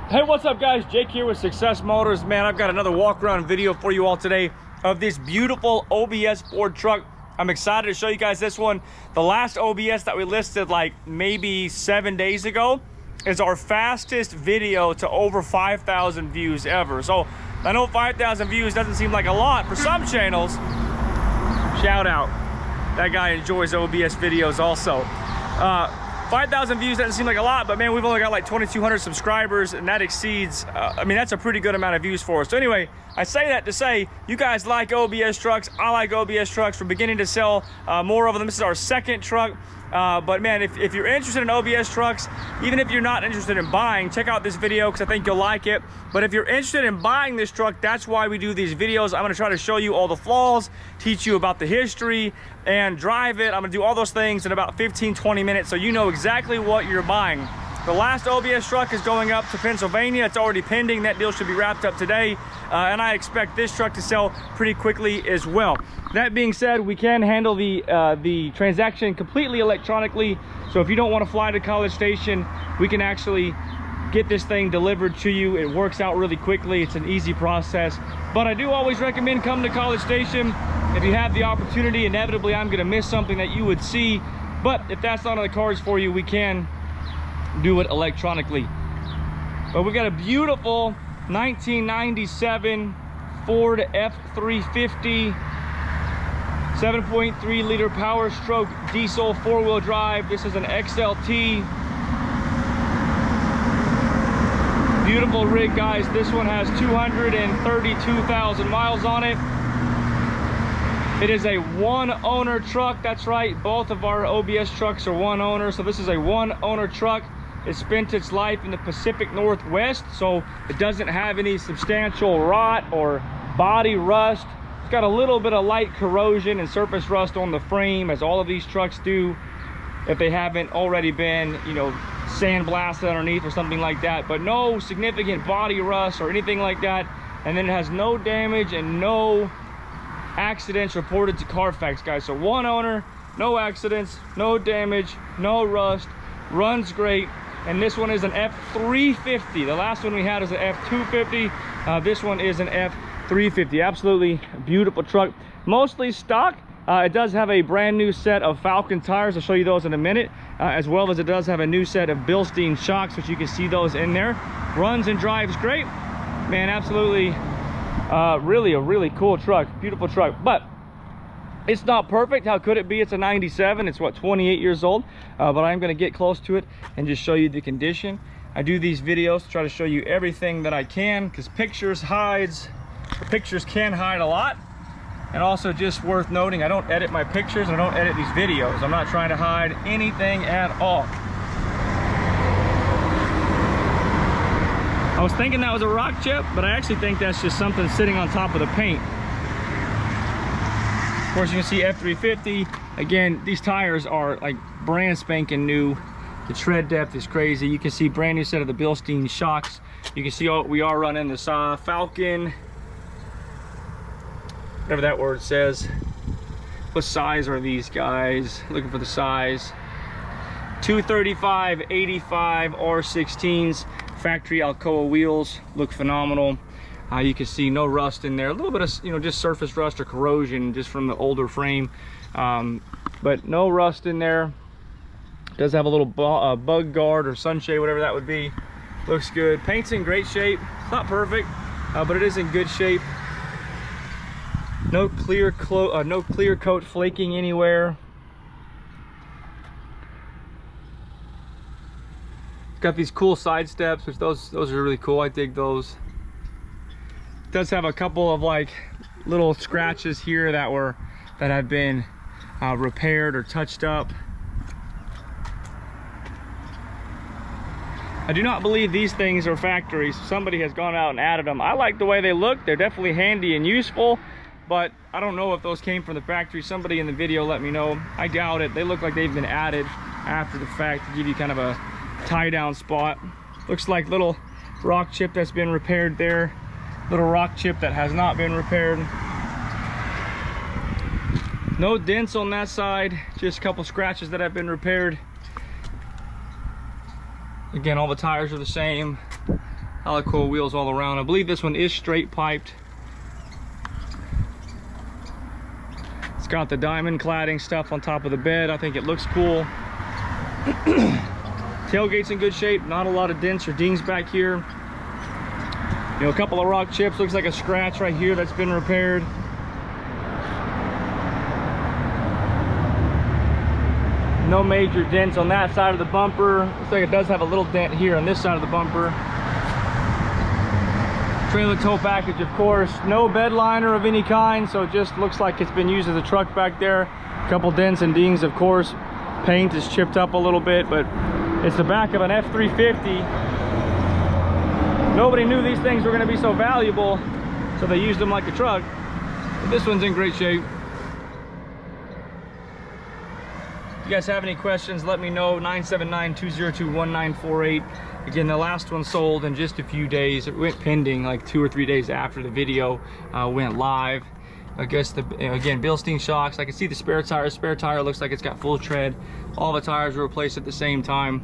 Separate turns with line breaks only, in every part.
Hey, what's up guys? Jake here with Success Motors. Man, I've got another walk around video for you all today of this beautiful OBS Ford truck. I'm excited to show you guys this one. The last OBS that we listed like maybe 7 days ago is our fastest video to over 5,000 views ever. So I know 5,000 views doesn't seem like a lot for some channels. Shout out. That guy enjoys OBS videos also. 5,000 views doesn't seem like a lot, but man, we've only got like 2,200 subscribers, and that exceeds, I mean, that's a pretty good amount of views for us. So anyway, I say that to say, you guys like OBS trucks, I like OBS trucks. We're beginning to sell more of them. This is our second truck. But man, if you're interested in OBS trucks, even if you're not interested in buying, check out this video because I think you'll like it. But if you're interested in buying this truck, that's why we do these videos. I'm going to try to show you all the flaws, teach you about the history, and drive it. I'm going to do all those things in about 15-20 minutes so you know exactly what you're buying. The last OBS truck is going up to Pennsylvania. It's already pending. That deal should be wrapped up today. And I expect this truck to sell pretty quickly as well. That being said, we can handle the transaction completely electronically. So if you don't want to fly to College Station, we can actually get this thing delivered to you. It works out really quickly. It's an easy process. But I do always recommend coming to College Station. If you have the opportunity, inevitably I'm going to miss something that you would see. But if that's not on the cards for you, we can do it electronically. But we got a beautiful 1997 Ford F-350 7.3 liter Powerstroke diesel 4-wheel drive. This is an XLT. Beautiful rig, guys. This one has 232,000 miles on it. It is a one-owner truck. That's right, both of our OBS trucks are one owner, so this is a one-owner truck. It spent its life in the Pacific Northwest, so it doesn't have any substantial rot or body rust. It's got a little bit of light corrosion and surface rust on the frame, as all of these trucks do, if they haven't already been, you know, sandblasted underneath or something like that. But no significant body rust or anything like that. And then it has no damage and no accidents reported to CarFax, guys. So one owner, no accidents, no damage, no rust, runs great. And this one is an F-350. The last one we had is an F-250. This one is an F-350. Absolutely beautiful truck, mostly stock. It does have a brand new set of Falcon tires. I'll show you those in a minute, as well as it does have a new set of Bilstein shocks, which you can see those in there. Runs and drives great, man. Absolutely really a really cool truck, beautiful truck. But it's not perfect. How could it be? It's a 97. It's what, 28 years old. But I'm going to get close to it and just show you the condition. I do these videos to try to show you everything that I can, because pictures can hide a lot. And also, just worth noting, I don't edit my pictures and I don't edit these videos. I'm not trying to hide anything at all. I was thinking that was a rock chip, but I actually think that's just something sitting on top of the paint. Of course, you can see F-350. Again, these tires are like brand spanking new. The tread depth is crazy. You can see brand new set of the Bilstein shocks. You can see we are running this Falcon, whatever that word says. What size are these guys? Looking for the size. 235 85 R16s. Factory Alcoa wheels, look phenomenal. You can see no rust in there. A little bit of, you know, just surface rust or corrosion just from the older frame, but no rust in there. Does have a little bug guard or sunshade, whatever that would be. Looks good. Paint's in great shape. It's not perfect, but it is in good shape. No clear coat flaking anywhere. Got these cool side steps, which those are really cool. I dig those. It does have a couple of like little scratches here that have been repaired or touched up. I do not believe these things are factories. Somebody has gone out and added them. I like the way they look. They're definitely handy and useful, but I don't know if those came from the factory. Somebody in the video let me know. I doubt it. They look like they've been added after the fact to give you kind of a tie down spot. Looks like little rock chip that's been repaired there, little rock chip that has not been repaired. No dents on that side, just a couple scratches that have been repaired. Again, all the tires are the same. Alcoa wheels all around. I believe this one is straight piped. It's got the diamond cladding stuff on top of the bed. I think it looks cool. Tailgate's in good shape. Not a lot of dents or dings back here. You know, a couple of rock chips. Looks like a scratch right here that's been repaired. No major dents on that side of the bumper. Looks like it does have a little dent here on this side of the bumper. Trailer tow package, of course. No bed liner of any kind, so it just looks like it's been used as a truck back there. A couple dents and dings, of course. Paint is chipped up a little bit, but it's the back of an F-350. Nobody knew these things were going to be so valuable, so they used them like a truck. But this one's in great shape. If you guys have any questions, let me know. 979-202-1948. Again, the last one sold in just a few days. It went pending like 2 or 3 days after the video went live. I guess again, Bilstein shocks. I can see the spare tire. Spare tire looks like it's got full tread. All the tires were replaced at the same time.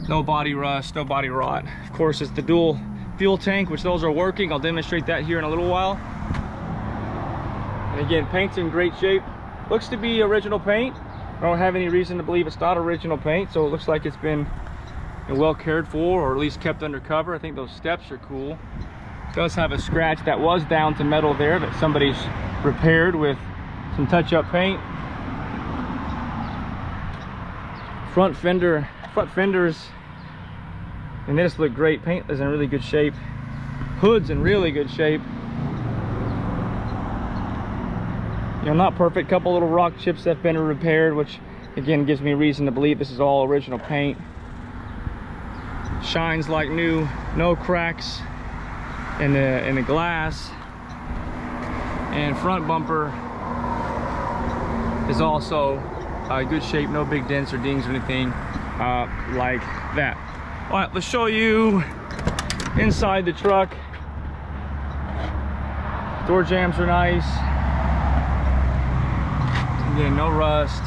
No body rust, no body rot. Of course, it's the dual fuel tank, which those are working. I'll demonstrate that here in a little while. And again, paint's in great shape. Looks to be original paint. I don't have any reason to believe it's not original paint, so it looks like it's been well cared for, or at least kept under cover. I think those steps are cool. It does have a scratch that was down to metal there that somebody's repaired with some touch-up paint. Front fenders and this look great. Paint is in really good shape. Hood's in really good shape. You know, not perfect. Couple little rock chips that have been repaired, which again gives me reason to believe this is all original paint. Shines like new. No cracks in the glass. And front bumper is also good shape. No big dents or dings or anything like that. All right, let's show you inside the truck. Door jambs are nice. Again, no rust.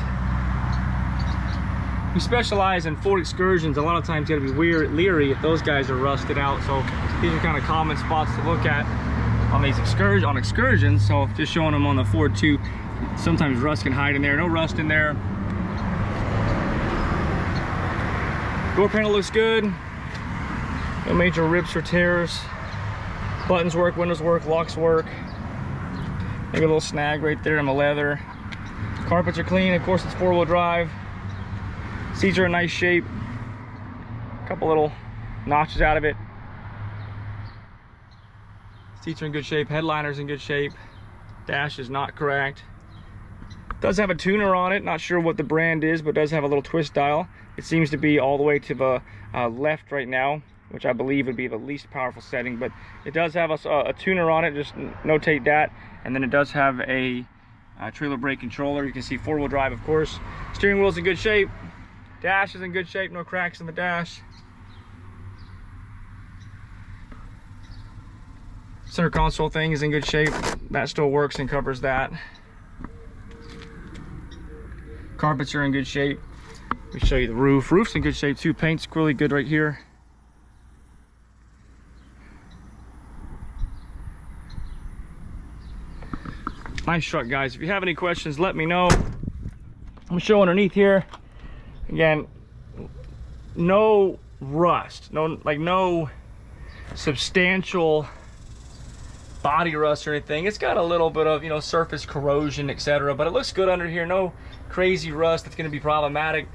We specialize in Ford Excursions. A lot of times you gotta be leery if those guys are rusted out. So these are kind of common spots to look at on these excursions. So just showing them on the Ford too. Sometimes rust can hide in there. No rust in there. Door panel looks good. No major rips or tears. Buttons work, windows work, locks work. Maybe a little snag right there in the leather. Carpets are clean. Of course, it's 4-wheel drive. Seats are in nice shape. A couple little notches out of it. Seats are in good shape. Headliner's in good shape. Dash is not cracked. Does have a tuner on it. Not sure what the brand is, but does have a little twist dial. It seems to be all the way to the left right now, which I believe would be the least powerful setting, but it does have a tuner on it. Just notate that. And then it does have a trailer brake controller. You can see 4-wheel drive, of course. Steering wheel's in good shape. Dash is in good shape. No cracks in the dash. Center console thing is in good shape. That still works and covers that. Carpets are in good shape. Let me show you the roof. Roof's in good shape too. Paint's really good right here. Nice truck, guys. If you have any questions, let me know. I'm gonna show underneath here. Again, no rust, no substantial body rust or anything. It's got a little bit of, you know, surface corrosion, etc., but it looks good under here. No crazy rust that's going to be problematic.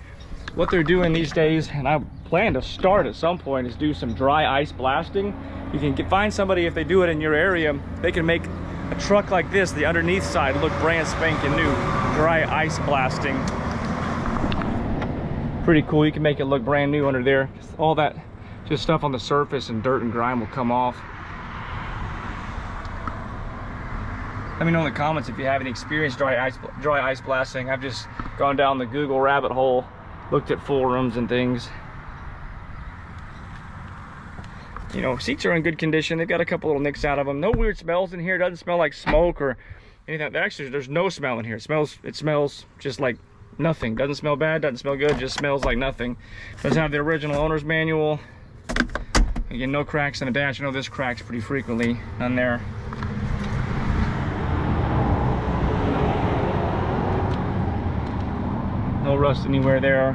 What they're doing these days, and I plan to start at some point, is do some dry ice blasting. You can find somebody, if they do it in your area, they can make a truck like this, the underneath side, look brand spanking new. Dry ice blasting. Pretty cool. You can make it look brand new under there. All that just stuff on the surface and dirt and grime will come off. Let me know in the comments if you have any experience dry ice blasting. I've just gone down the Google rabbit hole, looked at forums and things. You know, seats are in good condition. They've got a couple little nicks out of them. No weird smells in here. It doesn't smell like smoke or anything. Actually, there's no smell in here. It smells just like nothing. Doesn't smell bad, doesn't smell good, just smells like nothing. Does have the original owner's manual. Again, no cracks in the dash. I know this cracks pretty frequently. None there. No rust anywhere there.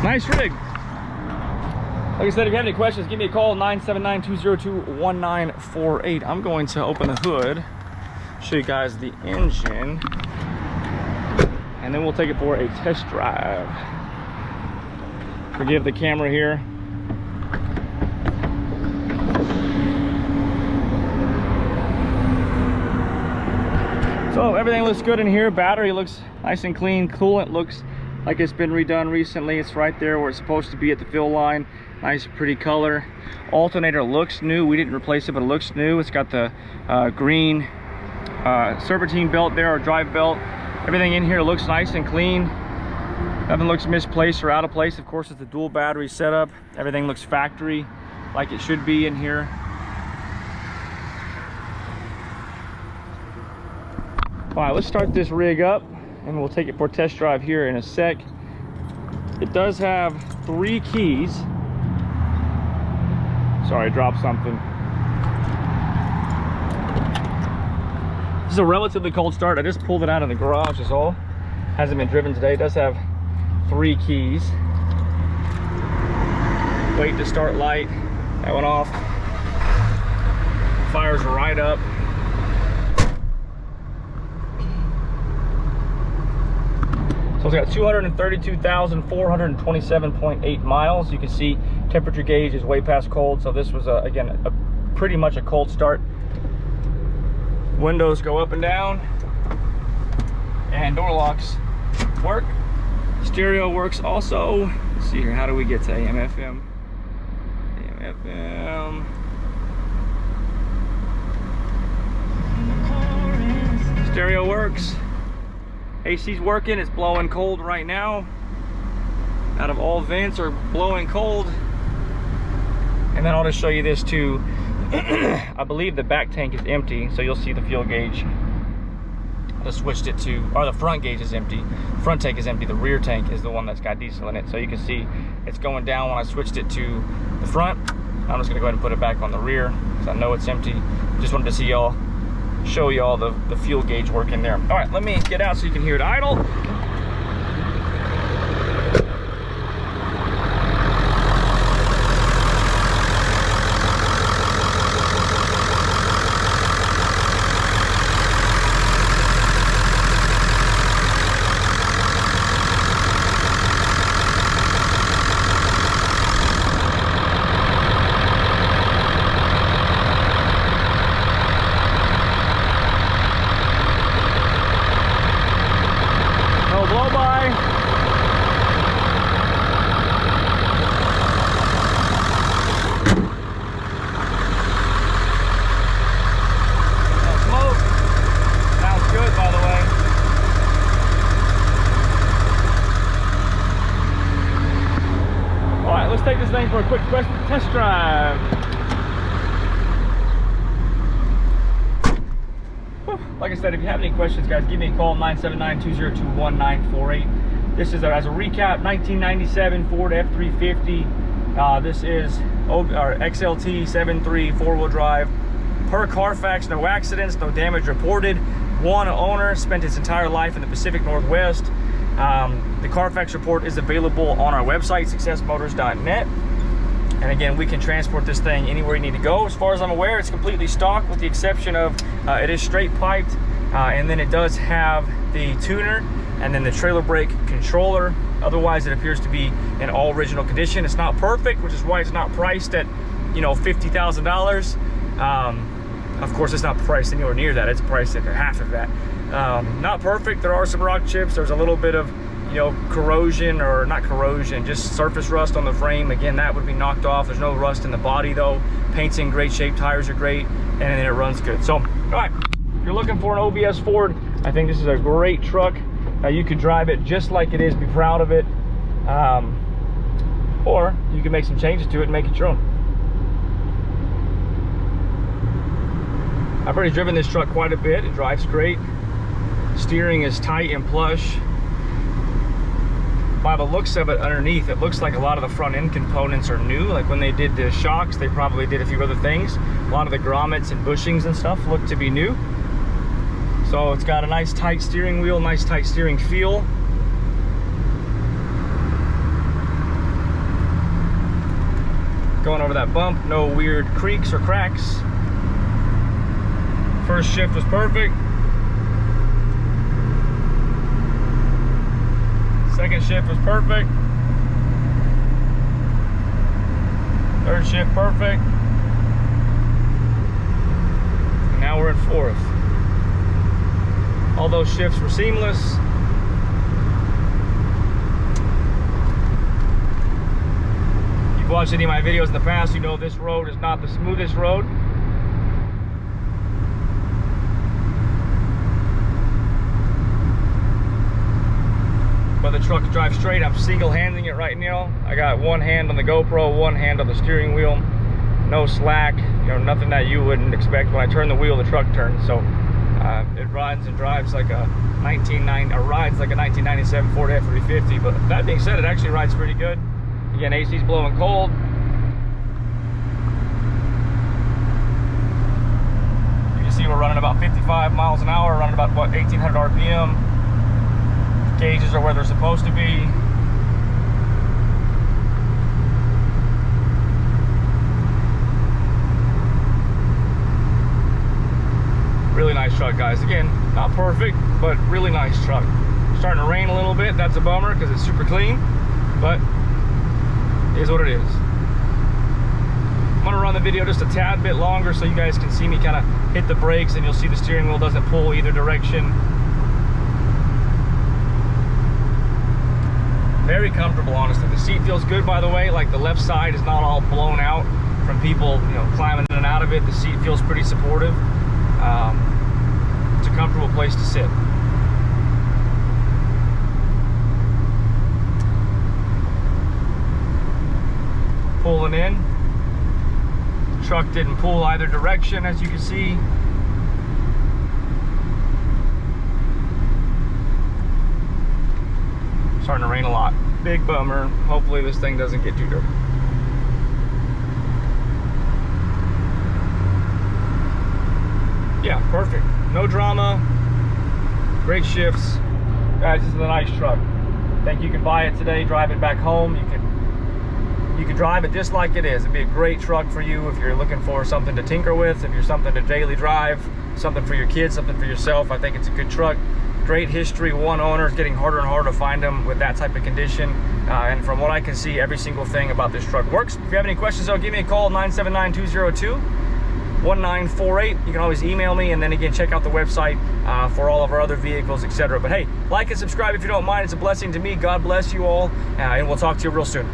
Nice rig. Like I said, if you have any questions, give me a call, 979-202-1948. I'm going to open the hood, show you guys the engine, and then we'll take it for a test drive. Forgive the camera here. So everything looks good in here. Battery looks nice and clean. Coolant looks like it's been redone recently. It's right there where it's supposed to be at the fill line. Nice pretty color. Alternator looks new. We didn't replace it, but it looks new. It's got the green serpentine belt there, or drive belt. Everything in here looks nice and clean. Nothing looks misplaced or out of place. Of course, it's a dual battery setup. Everything looks factory like it should be in here. All right, let's start this rig up and we'll take it for a test drive here in a sec. It does have 3 keys. Sorry, I dropped something. This is a relatively cold start. I just pulled it out of the garage is all. Hasn't been driven today. It does have 3 keys. Wait to start light. That went off. Fires right up. So it's got 232,427.8 miles. You can see temperature gauge is way past cold. So this was, again, pretty much a cold start. Windows go up and down. And door locks work. Stereo works also. Let's see here, how do we get to AM, FM? AM, FM. Stereo works. AC's working, it's blowing cold right now. Out of all vents are blowing cold. And then I'll just show you this too. I believe the back tank is empty, so you'll see the fuel gauge. I just switched it to, or the front gauge is empty. Front tank is empty, the rear tank is the one that's got diesel in it. So you can see it's going down when I switched it to the front. I'm just gonna go ahead and put it back on the rear because I know it's empty. Just wanted to see y'all, show y'all the fuel gauge working there. All right, let me get out so you can hear it idle. This thing for a quick test drive. Like I said, if you have any questions, guys, give me a call, 979-202-1948. This is, as a recap, 1997 Ford F-350. This is XLT 7.3 4-wheel drive. Per CarFax, no accidents, no damage reported. One owner, spent his entire life in the Pacific Northwest. The CarFax report is available on our website, successmotors.net. And again, we can transport this thing anywhere you need to go. As far as I'm aware, it's completely stock with the exception of it is straight piped. And then it does have the tuner and then the trailer brake controller. Otherwise, it appears to be in all original condition. It's not perfect, which is why it's not priced at, you know, $50,000. Of course, it's not priced anywhere near that. It's priced at half of that. Not perfect. There are some rock chips. There's a little bit of, you know, corrosion, or not corrosion, just surface rust on the frame. Again, that would be knocked off. There's no rust in the body though. Paint's in great shape, tires are great, and then it runs good. So, all right, if you're looking for an OBS Ford, I think this is a great truck. You could drive it just like it is, be proud of it, or you can make some changes to it and make it your own. I've already driven this truck quite a bit. It drives great. Steering is tight and plush. by the looks of it underneath, it looks like a lot of the front end components are new. Like when they did the shocks, they probably did a few other things. A lot of the grommets and bushings and stuff look to be new. So it's got a nice tight steering wheel, nice tight steering feel. Going over that bump, no weird creaks or cracks. First shift was perfect. Second shift was perfect. Third shift perfect. And now we're in fourth. All those shifts were seamless. If you've watched any of my videos in the past, you know this road is not the smoothest road. But the truck drives straight. I'm single-handing it right now. I got one hand on the GoPro, one hand on the steering wheel. No slack, you know, nothing that you wouldn't expect. When I turn the wheel, the truck turns. So it rides and drives like a 1997 Ford F-350. But that being said, it actually rides pretty good. Again, AC's blowing cold. You can see we're running about 55 miles an hour, running about, what, 1,800 RPM. Gauges are where they're supposed to be. Really nice truck, guys. Again, not perfect, but really nice truck. Starting to rain a little bit. That's a bummer because it's super clean, but it is what it is. I'm gonna run the video just a tad bit longer so you guys can see me kind of hit the brakes, and you'll see the steering wheel doesn't pull either direction. Very comfortable, honestly. The seat feels good, by the way. Like the left side is not all blown out from people, you know, climbing in and out of it. The seat feels pretty supportive. It's a comfortable place to sit. Pulling in. The truck didn't pull either direction, as you can see. Starting to rain a lot. Big bummer. Hopefully this thing doesn't get too dirty. Yeah, perfect. No drama. Great shifts. Guys, this is a nice truck. I think you can buy it today, drive it back home. You can drive it just like it is. It'd be a great truck for you if you're looking for something to tinker with, if you're something to daily drive, something for your kids, something for yourself. I think it's a good truck. Great history, one owner. It's getting harder and harder to find them with that type of condition. And from what I can see, every single thing about this truck works. If you have any questions, though, give me a call, 979-202-1948. You can always email me, and then again, check out the website for all of our other vehicles, etc. But hey, like and subscribe if you don't mind. It's a blessing to me. God bless you all, and we'll talk to you real soon.